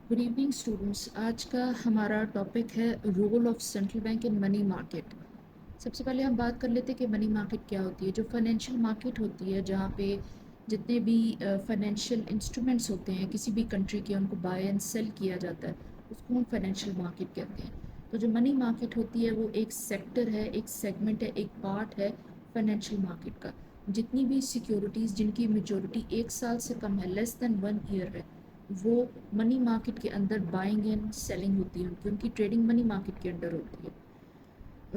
Good evening students. आज का हमारा टॉपिक है role of central bank in money market. सबसे पहले हम बात कर लेते हैं कि मनी मार्केट क्या होती है। जो फाइनेंशियल मार्केट होती है जहाँ पे जितने भी फाइनेंशियल इंस्ट्रूमेंट्स होते हैं किसी भी कंट्री के, उनको बाय एंड सेल किया जाता है, उसको हम फाइनेंशियल मार्केट कहते हैं। तो जो मनी मार्केट होती है वो एक सेक्टर है, एक सेगमेंट है, एक पार्ट है फाइनेंशियल मार्केट का। जितनी भी सिक्योरिटीज़ जिनकी मेच्योरिटी 1 साल से कम है, लेस देन 1 ईयर है, वो मनी मार्केट के अंदर बाइंग एंड सेलिंग होती है, उनकी ट्रेडिंग मनी मार्केट के अंडर होती है।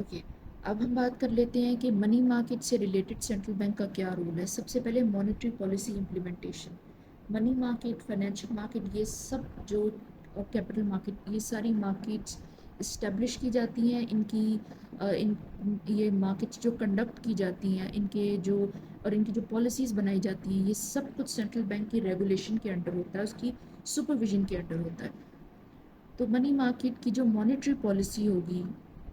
ओके, अब हम बात कर लेते हैं कि मनी मार्केट से रिलेटेड सेंट्रल बैंक का क्या रोल है। सबसे पहले monetary policy implementation. Money market, financial market, ये सब जो, और कैपिटल मार्केट, ये सारी मार्केट्स इस्टेब्लिश की जाती हैं। इनकी इन ये मार्केट्स जो कंडक्ट की जाती हैं, इनकी जो पॉलिसीज़ बनाई जाती हैं, ये सब कुछ सेंट्रल बैंक की रेगुलेशन के अंडर होता है, उसकी सुपरविजन के अंडर होता है। तो मनी मार्केट की जो मॉनेटरी पॉलिसी होगी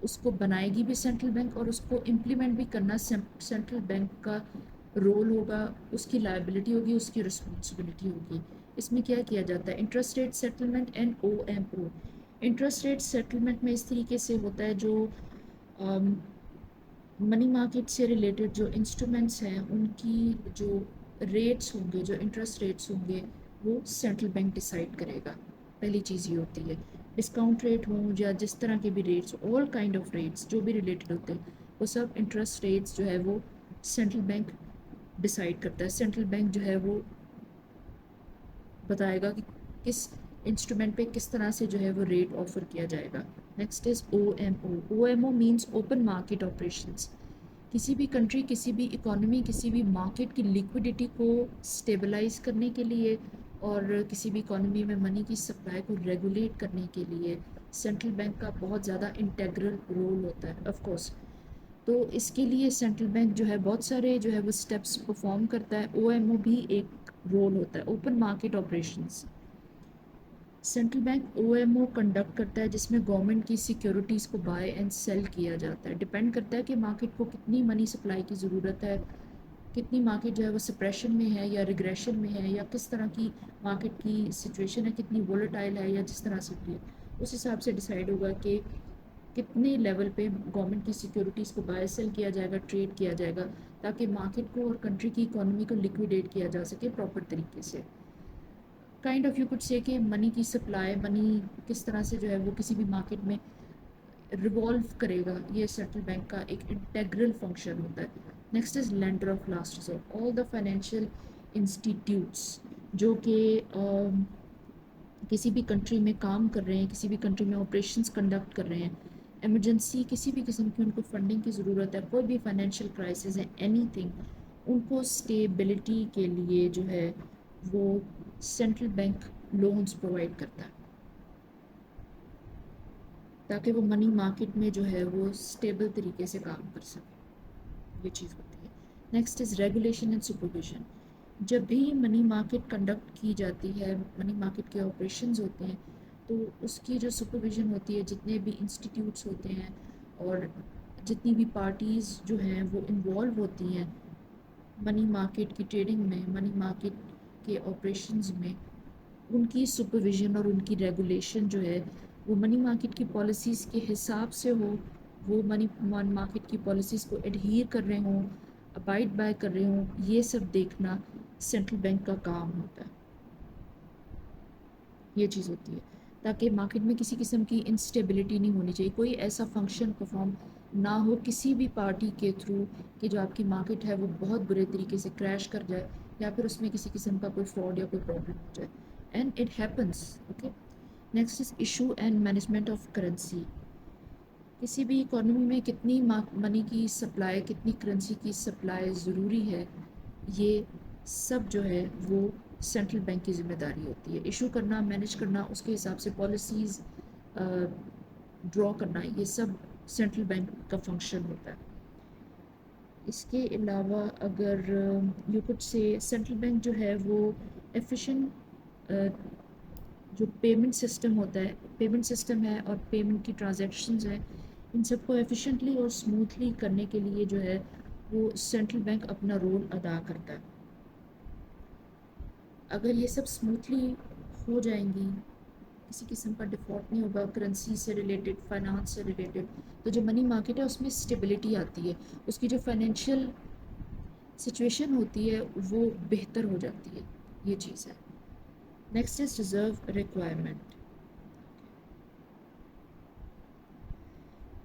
उसको बनाएगी भी सेंट्रल बैंक, और उसको इम्प्लीमेंट भी करना सेंट्रल बैंक का रोल होगा। उसकी लायबिलिटी होगी, उसकी रिस्पॉन्सिबिलिटी होगी। इसमें क्या किया जाता है? Interest rate settlement and OMO। Interest rate settlement में इस तरीके से होता है, जो मनी मार्केट से रिलेटेड जो इंस्ट्रूमेंट्स हैं उनकी जो रेट्स होंगे, जो इंटरेस्ट रेट्स होंगे, वो सेंट्रल बैंक डिसाइड करेगा। पहली चीज़ ये होती है। डिस्काउंट रेट हों या जिस तरह के भी rates, all kind of rates जो भी रिलेटेड होते हैं, वो सब इंटरेस्ट रेट्स जो है वो सेंट्रल बैंक डिसाइड करता है। सेंट्रल बैंक जो है वो बताएगा कि किस इंस्ट्रूमेंट पे किस तरह से जो है वो रेट ऑफर किया जाएगा। Next is OMO। OMO means open market operations. किसी भी कंट्री, किसी भी इकोनॉमी, किसी भी मार्केट की लिक्विडिटी को स्टेबलाइज करने के लिए और किसी भी इकोनॉमी में मनी की सप्लाई को रेगुलेट करने के लिए सेंट्रल बैंक का बहुत ज़्यादा इंटेग्रल रोल होता है ऑफ कोर्स। तो इसके लिए सेंट्रल बैंक जो है बहुत सारे जो है वो स्टेप्स परफॉर्म करता है। OMO भी एक रोल होता है, open market operations. Central bank OMO conduct करता है जिसमें गवर्नमेंट की सिक्योरिटीज़ को बाय एंड सेल किया जाता है। डिपेंड करता है कि मार्केट को कितनी मनी सप्लाई की ज़रूरत है, कितनी मार्केट जो है वो सप्रेशन में है या रिग्रेशन में है, या किस तरह की मार्केट की सिचुएशन है, कितनी वोलेटाइल है, या जिस तरह से भी है, उस हिसाब से डिसाइड होगा कि कितने लेवल पे गवर्नमेंट की सिक्योरिटीज़ को बाय सेल किया जाएगा, ट्रेड किया जाएगा, ताकि मार्केट को और कंट्री की इकोनॉमी को लिक्विडेट किया जा सके प्रॉपर तरीके से। Kind of you could say कि मनी की सप्लाई, मनी किस तरह से जो है वो किसी भी मार्केट में रिवॉल्व करेगा, ये सेंट्रल बैंक का एक इंटेग्रल फंक्शन होता है। Next is lender of last resort. All the financial institutes जो कि किसी भी कंट्री में काम कर रहे हैं, किसी भी कंट्री में ऑपरेशंस कंडक्ट कर रहे हैं, इमरजेंसी किसी भी किस्म की उनको फंडिंग की ज़रूरत है, कोई भी फाइनेंशियल क्राइसिस है, एनीथिंग, उनको स्टेबिलिटी के लिए जो है वो सेंट्रल बैंक लोन्स प्रोवाइड करता है, ताकि वो मनी मार्केट में जो है वो स्टेबल तरीके से काम कर सके। ये चीज़ होती है। Next is regulation and supervision. जब भी मनी मार्केट कंडक्ट की जाती है, मनी मार्केट के ऑपरेशंस होते हैं, तो उसकी जो सुपरविजन होती है, जितने भी इंस्टीट्यूट्स होते हैं और जितनी भी पार्टीज़ जो हैं वो इन्वॉल्व होती हैं मनी मार्केट की ट्रेडिंग में, मनी मार्केट के ऑपरेशंस में, उनकी सुपरविजन और उनकी रेगुलेशन जो है वो मनी मार्केट की पॉलिसीज़ के हिसाब से हो, वो मनी मार्केट की पॉलिसीज़ को एडहीर कर रहे हों, अबाइड बाय कर रहे हों, ये सब देखना सेंट्रल बैंक का काम होता है। ये चीज़ होती है, ताकि मार्केट में किसी किस्म की इंस्टेबिलिटी नहीं होनी चाहिए, कोई ऐसा फंक्शन परफॉर्म ना हो किसी भी पार्टी के थ्रू कि जो आपकी मार्केट है वो बहुत बुरे तरीके से क्रैश कर जाए, या फिर उसमें किसी किस्म का कोई फ्रॉड या कोई प्रॉब्लम हो जाए। And it happens. Okay, next is issue and management of currency. किसी भी इकोनॉमी में कितनी मनी की सप्लाई, कितनी करेंसी की सप्लाई ज़रूरी है, ये सब जो है वो सेंट्रल बैंक की ज़िम्मेदारी होती है। इशू करना, मैनेज करना, उसके हिसाब से पॉलिसीज़ ड्रॉ करना, ये सब सेंट्रल बैंक का फंक्शन होता है। इसके अलावा अगर you could say central bank जो है वो एफिशिएंट जो पेमेंट सिस्टम होता है, पेमेंट सिस्टम है और पेमेंट की ट्रांजैक्शंस हैं, इन सबको एफिशिएंटली और स्मूथली करने के लिए जो है वो सेंट्रल बैंक अपना रोल अदा करता है। अगर ये सब स्मूथली हो जाएंगी किसी किस्म का डिफ़ॉल्ट नहीं होगा करेंसी से रिलेटेड, फाइनेंस से रिलेटेड। तो जो मनी मार्केट है उसमें स्टेबिलिटी आती है, उसकी जो फाइनेंशियल सिचुएशन होती है वो बेहतर हो जाती है, ये चीज़ है। Next is reserve requirement.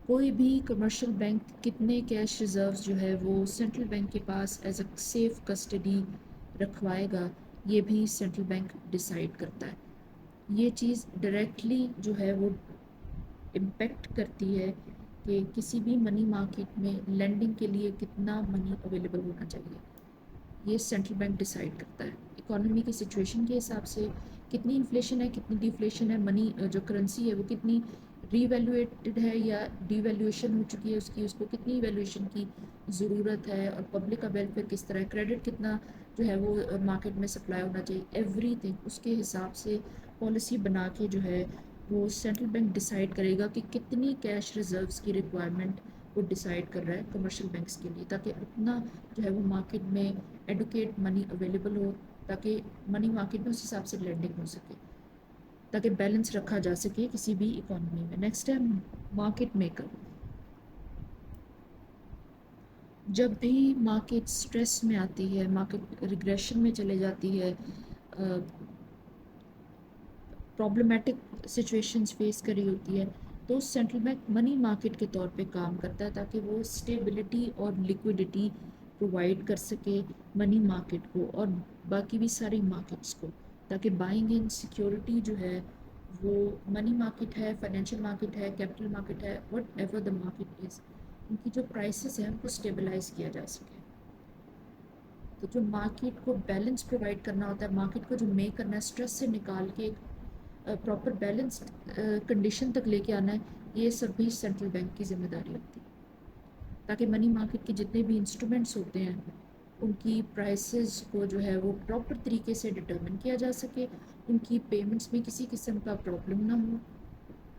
कोई भी कमर्शियल बैंक कितने कैश रिजर्व्स जो है वो सेंट्रल बैंक के पास एज अ सेफ कस्टडी रखवाएगा, ये भी सेंट्रल बैंक डिसाइड करता है। ये चीज़ डायरेक्टली जो है वो इम्पेक्ट करती है कि किसी भी मनी मार्केट में लेंडिंग के लिए कितना मनी अवेलेबल होना चाहिए, ये सेंट्रल बैंक डिसाइड करता है। इकोनॉमी की सिचुएशन के हिसाब से कितनी इन्फ्लेशन है, कितनी डिफ्लेशन है, मनी जो करेंसी है वो कितनी रीवैल्यूएटेड है या डिवैल्यूएशन हो चुकी है उसकी, उसको कितनी वैल्यूएशन की ज़रूरत है, और पब्लिक का वेलफेयर किस तरह है, क्रेडिट कितना जो है वो मार्केट में सप्लाई होना चाहिए, एवरीथिंग उसके हिसाब से पॉलिसी बना के जो है वो सेंट्रल बैंक डिसाइड करेगा कि कितनी कैश रिजर्व्स की रिक्वायरमेंट वो डिसाइड कर रहा है कमर्शियल बैंक्स के लिए, ताकि उतना जो है वो मार्केट में एडुकेट मनी अवेलेबल हो, ताकि मनी मार्केट में उस हिसाब से लेंडिंग हो सके, ताकि बैलेंस रखा जा सके किसी भी इकोनॉमी में। नेक्स्ट है मार्केट मेकर। जब भी मार्केट स्ट्रेस में आती है, मार्केट रिग्रेशन में चले जाती है, प्रॉब्लमेटिक सिचुएशंस फेस करी होती है, तो सेंट्रल बैंक मनी मार्केट के तौर पे काम करता है, ताकि वो स्टेबिलिटी और लिक्विडिटी प्रोवाइड कर सके मनी मार्केट को और बाकी भी सारी मार्केट्स को, ताकि बाइंग इन सिक्योरिटी जो है वो मनी मार्केट है, फाइनेंशियल मार्केट है, कैपिटल मार्केट है, what ever the market is, उनकी जो प्राइसेस हैं उनको स्टेबलाइज किया जा सके। तो जो मार्केट को बैलेंस प्रोवाइड करना होता है, मार्केट को जो मेक करना है, स्ट्रेस से निकाल के प्रॉपर बैलेंस्ड कंडीशन तक लेके आना है, ये सब भी सेंट्रल बैंक की जिम्मेदारी होती है, ताकि मनी मार्केट के जितने भी इंस्ट्रूमेंट्स होते हैं उनकी प्राइसेस को जो है वो प्रॉपर तरीके से डिटरमिन किया जा सके, उनकी पेमेंट्स में किसी किस्म का प्रॉब्लम ना हो,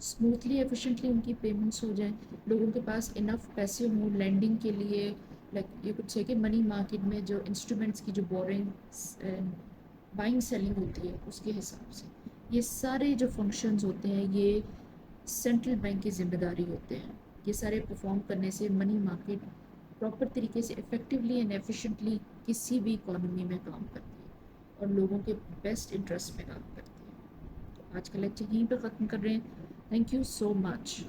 स्मूथली एफिशिएंटली उनकी पेमेंट्स हो जाएं, लोगों के पास इनफ पैसे हों लैंडिंग के लिए। लाइक ये कुछ है कि मनी मार्केट में जो इंस्ट्रूमेंट्स की जो बोरिंग बाइंग सेलिंग होती है उसके हिसाब से ये सारे जो फंक्शंस होते हैं ये सेंट्रल बैंक की जिम्मेदारी होते हैं। ये सारे परफॉर्म करने से मनी मार्केट प्रॉपर तरीके से इफ़ेक्टिवली एंड एफिशिएंटली किसी भी इकोनॉमी में काम करती है और लोगों के बेस्ट इंटरेस्ट में काम करती है। तो आज का लेक्चर यहीं पर ख़त्म कर रहे हैं। Thank you so much.